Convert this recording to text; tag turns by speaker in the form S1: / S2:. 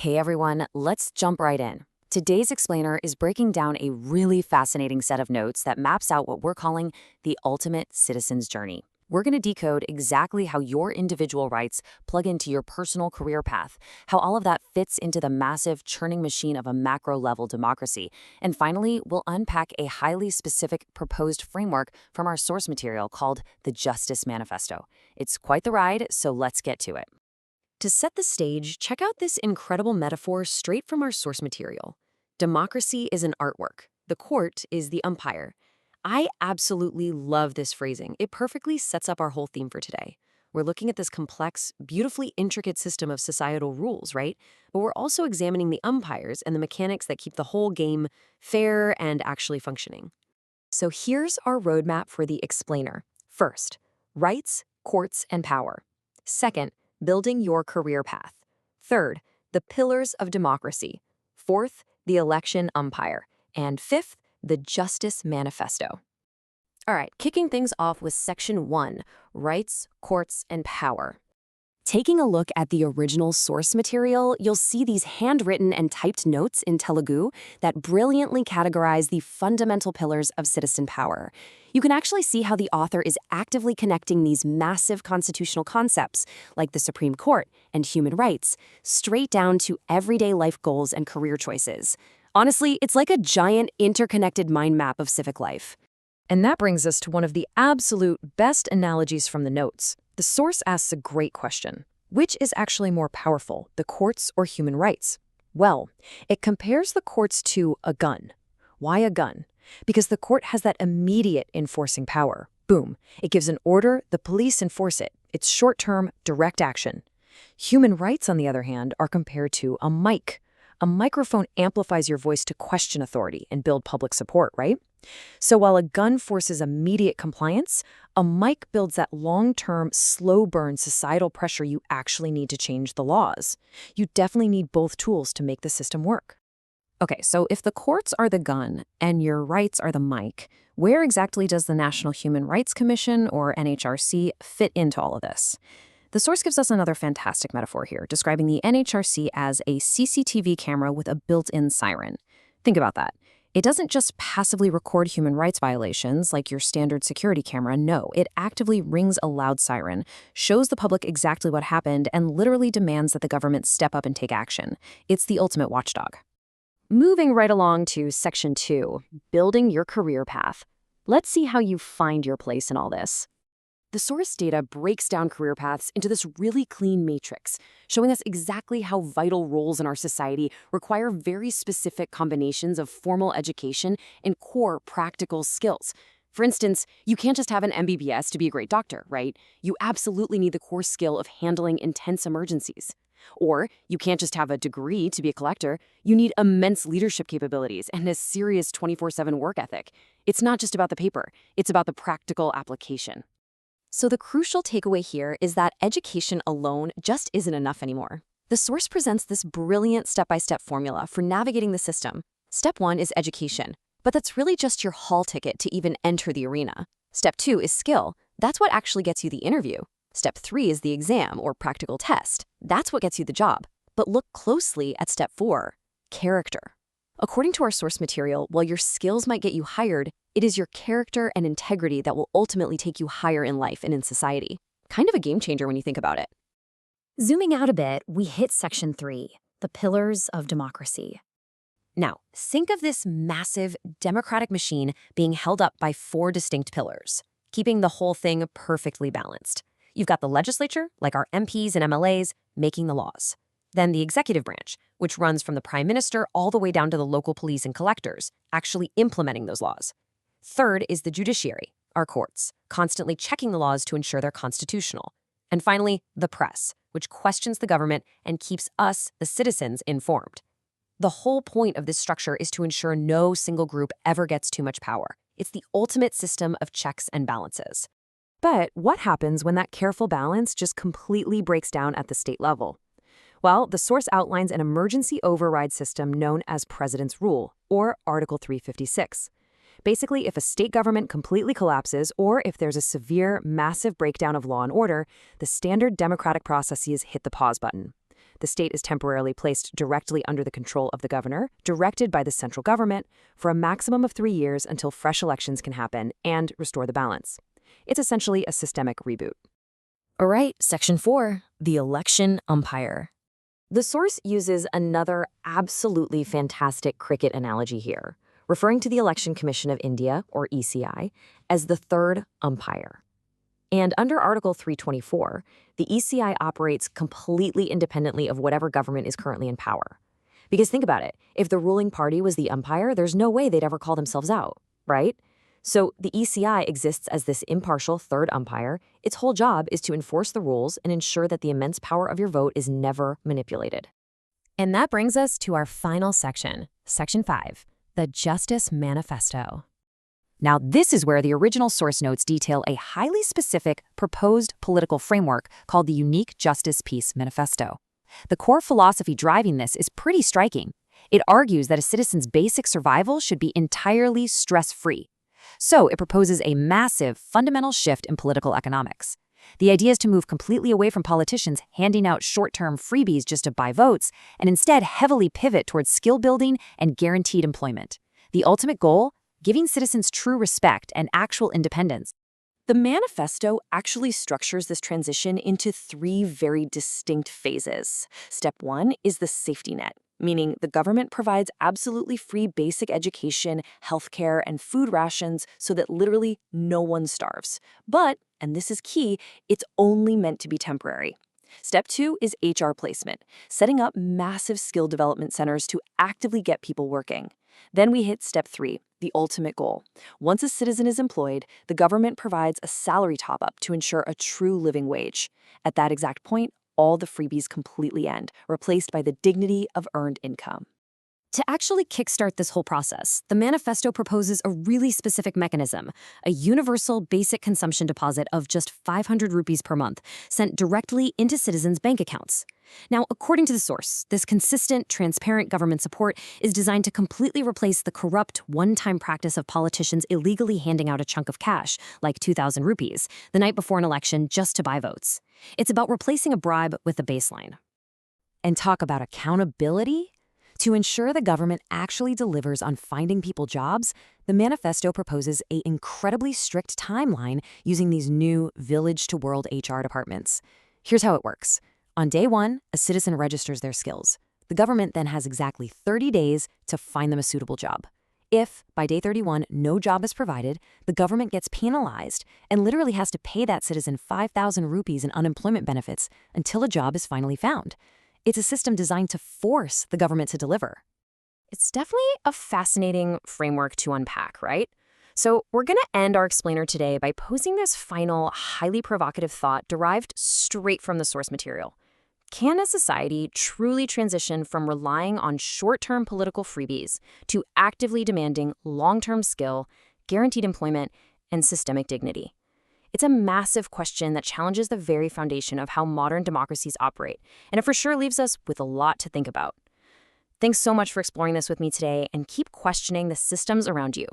S1: Hey everyone, let's jump right in. Today's explainer is breaking down a really fascinating set of notes that maps out what we're calling the ultimate citizen's journey. We're going to decode exactly how your individual rights plug into your personal career path, how all of that fits into the massive churning machine of a macro-level democracy, and finally, we'll unpack a highly specific proposed framework from our source material called the Justice Manifesto. It's quite the ride, so let's get to it. To set the stage, check out this incredible metaphor straight from our source material. Democracy is an artwork. The court is the umpire. I absolutely love this phrasing. It perfectly sets up our whole theme for today. We're looking at this complex, beautifully intricate system of societal rules, right? But we're also examining the umpires and the mechanics that keep the whole game fair and actually functioning. So here's our roadmap for the explainer. First, rights, courts, and power. Second, building your career path. Third, the pillars of democracy. Fourth, the election umpire. And fifth, the Justice Manifesto. All right, kicking things off with Section 1, Rights, Courts, and Power. Taking a look at the original source material, you'll see these handwritten and typed notes in Telugu that brilliantly categorize the fundamental pillars of citizen power. You can actually see how the author is actively connecting these massive constitutional concepts, like the Supreme Court and human rights, straight down to everyday life goals and career choices. Honestly, it's like a giant interconnected mind map of civic life. And that brings us to one of the absolute best analogies from the notes. The source asks a great question. Which is actually more powerful, the courts or human rights? Well, it compares the courts to a gun. Why a gun? Because the court has that immediate enforcing power. Boom. It gives an order, the police enforce it. It's short-term, direct action. Human rights, on the other hand, are compared to a mic. A microphone amplifies your voice to question authority and build public support, right? So while a gun forces immediate compliance, a mic builds that long-term, slow-burn societal pressure you actually need to change the laws. You definitely need both tools to make the system work. Okay, so if the courts are the gun and your rights are the mic, where exactly does the National Human Rights Commission, or NHRC, fit into all of this? The source gives us another fantastic metaphor here, describing the NHRC as a CCTV camera with a built-in siren. Think about that. It doesn't just passively record human rights violations like your standard security camera. No, it actively rings a loud siren, shows the public exactly what happened, and literally demands that the government step up and take action. It's the ultimate watchdog. Moving right along to Section 2, building your career path. Let's see how you find your place in all this. The source data breaks down career paths into this really clean matrix, showing us exactly how vital roles in our society require very specific combinations of formal education and core practical skills. For instance, you can't just have an MBBS to be a great doctor, right? You absolutely need the core skill of handling intense emergencies. Or you can't just have a degree to be a collector. You need immense leadership capabilities and a serious 24/7 work ethic. It's not just about the paper, it's about the practical application. So the crucial takeaway here is that education alone just isn't enough anymore. The source presents this brilliant step-by-step formula for navigating the system. Step 1 is education, but that's really just your hall ticket to even enter the arena. Step 2 is skill. That's what actually gets you the interview. Step 3 is the exam or practical test. That's what gets you the job. But look closely at Step 4, character. According to our source material, while your skills might get you hired, it is your character and integrity that will ultimately take you higher in life and in society. Kind of a game changer when you think about it. Zooming out a bit, we hit Section 3, the pillars of democracy. Now, think of this massive democratic machine being held up by 4 distinct pillars, keeping the whole thing perfectly balanced. You've got the legislature, like our MPs and MLAs, making the laws. Then the executive branch, which runs from the prime minister all the way down to the local police and collectors, actually implementing those laws. Third is the judiciary, our courts, constantly checking the laws to ensure they're constitutional. And finally, the press, which questions the government and keeps us, the citizens, informed. The whole point of this structure is to ensure no single group ever gets too much power. It's the ultimate system of checks and balances. But what happens when that careful balance just completely breaks down at the state level? Well, the source outlines an emergency override system known as President's Rule, or Article 356. Basically, if a state government completely collapses or if there's a severe, massive breakdown of law and order, the standard democratic processes hit the pause button. the state is temporarily placed directly under the control of the governor, directed by the central government, for a maximum of 3 years until fresh elections can happen and restore the balance. It's essentially a systemic reboot. All right, Section 4, the election umpire. The source uses another absolutely fantastic cricket analogy here, referring to the Election Commission of India, or ECI, as the third umpire. And under Article 324, the ECI operates completely independently of whatever government is currently in power. Because think about it, if the ruling party was the umpire, there's no way they'd ever call themselves out, right? So the ECI exists as this impartial third umpire. Its whole job is to enforce the rules and ensure that the immense power of your vote is never manipulated. And that brings us to our final section, Section 5, the Justice Manifesto. Now, this is where the original source notes detail a highly specific proposed political framework called the Unique Justice Peace Manifesto. The core philosophy driving this is pretty striking. It argues that a citizen's basic survival should be entirely stress-free. So it proposes a massive, fundamental shift in political economics. The idea is to move completely away from politicians handing out short-term freebies just to buy votes, and instead heavily pivot towards skill building and guaranteed employment. The ultimate goal? Giving citizens true respect and actual independence. The manifesto actually structures this transition into 3 very distinct phases. Step 1 is the safety net, meaning the government provides absolutely free basic education, healthcare, and food rations so that literally no one starves. But, and this is key, it's only meant to be temporary. Step 2 is HR placement, setting up massive skill development centers to actively get people working. Then we hit Step 3, the ultimate goal. Once a citizen is employed, the government provides a salary top-up to ensure a true living wage. At that exact point, all the freebies completely end, replaced by the dignity of earned income. To actually kickstart this whole process, the manifesto proposes a really specific mechanism, a universal basic consumption deposit of just 500 rupees per month, sent directly into citizens' bank accounts. Now, according to the source, this consistent, transparent government support is designed to completely replace the corrupt, one-time practice of politicians illegally handing out a chunk of cash, like 2,000 rupees, the night before an election just to buy votes. It's about replacing a bribe with a baseline. And talk about accountability? To ensure the government actually delivers on finding people jobs, the manifesto proposes an incredibly strict timeline using these new village-to-world HR departments. Here's how it works. On day 1, a citizen registers their skills. The government then has exactly 30 days to find them a suitable job. If, by day 31, no job is provided, the government gets penalized and literally has to pay that citizen 5,000 rupees in unemployment benefits until a job is finally found. It's a system designed to force the government to deliver. It's definitely a fascinating framework to unpack, right? So we're going to end our explainer today by posing this final, highly provocative thought derived straight from the source material. Can a society truly transition from relying on short-term political freebies to actively demanding long-term skill, guaranteed employment, and systemic dignity? It's a massive question that challenges the very foundation of how modern democracies operate, and it for sure leaves us with a lot to think about. Thanks so much for exploring this with me today, and keep questioning the systems around you.